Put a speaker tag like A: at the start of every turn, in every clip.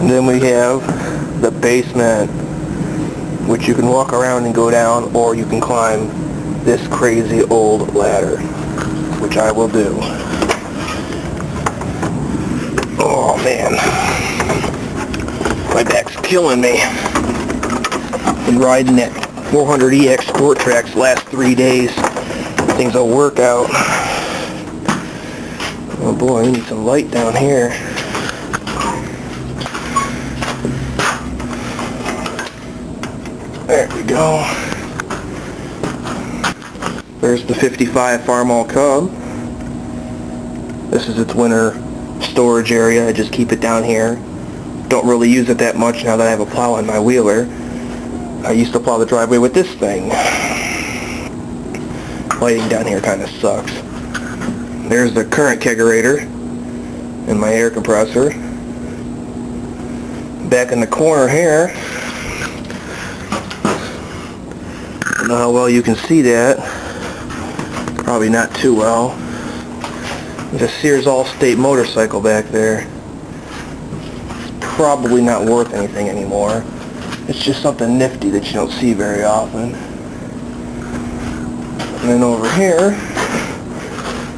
A: And then we have the basement, which you can walk around and go down, or you can climb this crazy old ladder, which I will do. Oh man, my back's killing me. Been riding that 400EX Sport Trax last 3 days. Things will work out. Oh boy, I need some light down here. There we go. There's the 55 Farmall Cub. This is its winter storage area. I just keep it down here. Don't really use it that much now that I have a plow on my wheeler. I used to plow the driveway with this thing. Lighting down here kind of sucks. There's the current kegerator and my air compressor. Back in the corner here, I don't know how well you can see that. Probably not too well. There's a Sears All-State motorcycle back there. It's probably not worth anything anymore. It's just something nifty that you don't see very often. And then over here,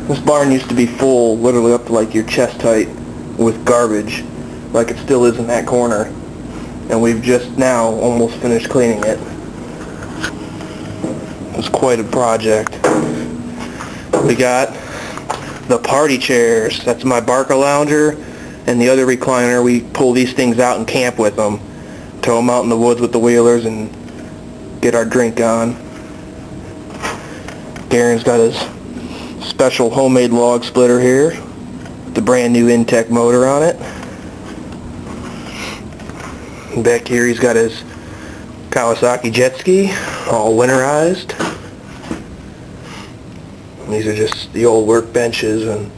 A: this barn used to be full, literally up to like your chest height, with garbage, like it still is in that corner. And we've just now almost finished cleaning it. It was quite a project. We got the party chairs. That's my Barca Lounger and the other recliner. We pull these things out and camp with them. Tow them out in the woods with the wheelers and get our drink on. Garen's got his special homemade log splitter here with the brand new Intech motor on it. And back here he's got his Kawasaki jet ski, all winterized. And these are just the old workbenches and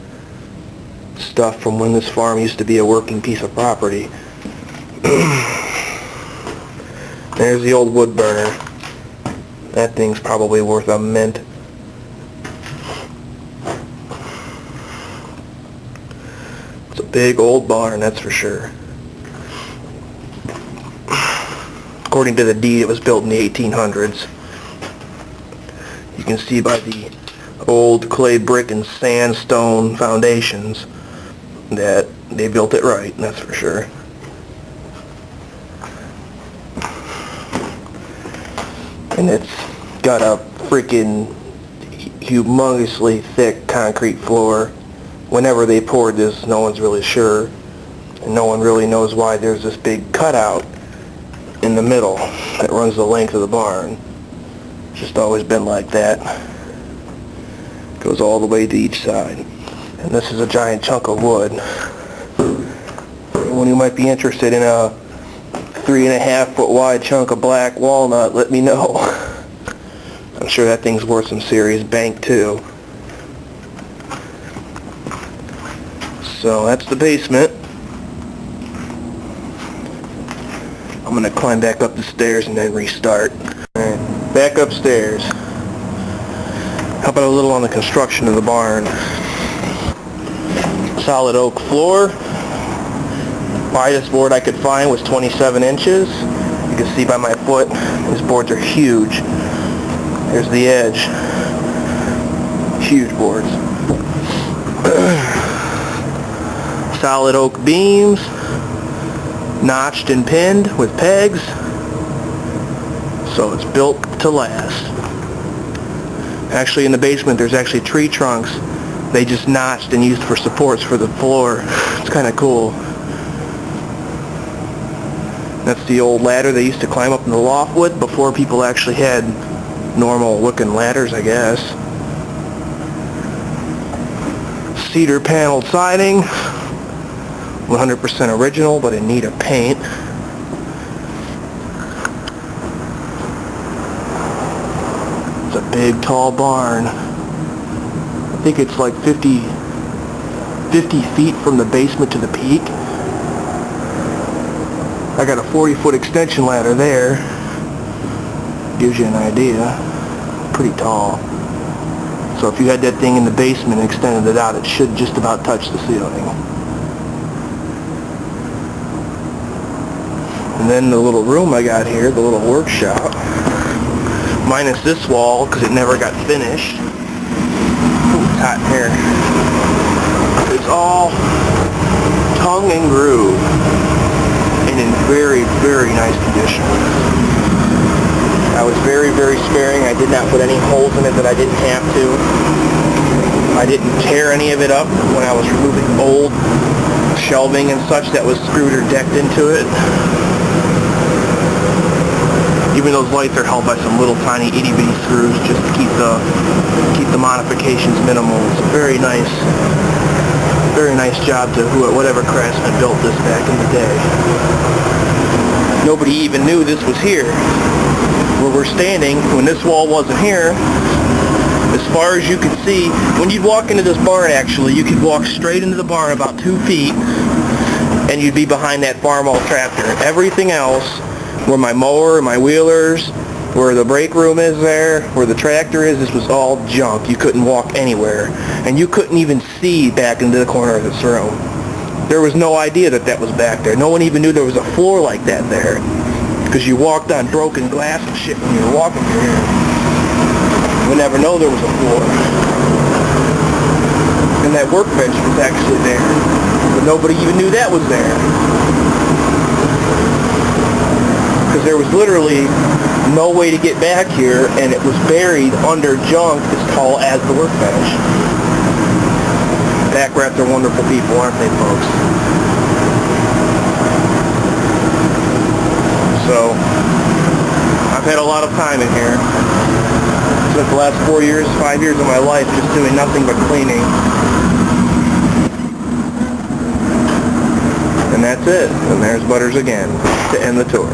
A: stuff from when this farm used to be a working piece of property. There's the old wood burner. That thing's probably worth a mint. It's a big old barn, that's for sure. According to the deed, it was built in the 1800s. You can see by the old clay brick and sandstone foundations that they built it right, that's for sure. And it's got a freaking humongously thick concrete floor. Whenever they poured this, no one's really sure, and no one really knows why there's this big cutout in the middle that runs the length of the barn. It's just always been like that. Goes all the way to each side. And this is a giant chunk of wood. Anyone who might be interested in a 3.5 foot wide chunk of black walnut, let me know. I'm sure that thing's worth some serious bank too. So that's the basement. I'm going to climb back up the stairs and then restart. Alright, back upstairs. How about a little on the construction of the barn? Solid oak floor. Widest board I could find was 27 inches. You can see by my foot, these boards are huge. There's the edge. Huge boards. Solid oak beams, notched and pinned with pegs, so it's built to last. Actually in the basement there's actually tree trunks they just notched and used for supports for the floor. It's kind of cool. That's the old ladder they used to climb up in the loft with before people actually had normal looking ladders, I guess. Cedar paneled siding, 100% original, but in need of paint. It's a big, tall barn. I think it's like 50 feet from the basement to the peak. I got a 40-foot extension ladder there. Gives you an idea. Pretty tall. So if you had that thing in the basement and extended it out, it should just about touch the ceiling. And then the little room I got here, the little workshop, minus this wall because it never got finished. Ooh, it's hot in here. It's all tongue and groove and in very, very nice condition. I was very, very sparing. I did not put any holes in it that I didn't have to. I didn't tear any of it up when I was removing old shelving and such that was screwed or decked into it. Even those lights are held by some little tiny itty bitty screws just to keep the modifications minimal. It's a very nice job to whatever craftsman built this back in the day. Nobody even knew this was here. Where we're standing, when this wall wasn't here, as far as you could see, when you'd walk into this barn actually, you could walk straight into the barn about 2 feet and you'd be behind that Farmall tractor. Everything else, where my mower, my wheelers, where the brake room is there, where the tractor is, this was all junk. You couldn't walk anywhere. And you couldn't even see back into the corner of this room. There was no idea that was back there. No one even knew there was a floor like that there. Because you walked on broken glass and shit when you were walking through here. You would never know there was a floor. And that workbench was actually there. But nobody even knew that was there. Because there was literally no way to get back here, and it was buried under junk as tall as the workbench. Back rats are wonderful people, aren't they, folks? So, I've had a lot of time in here. Spent the last 5 years of my life just doing nothing but cleaning. And that's it. And there's Butters again to end the tour.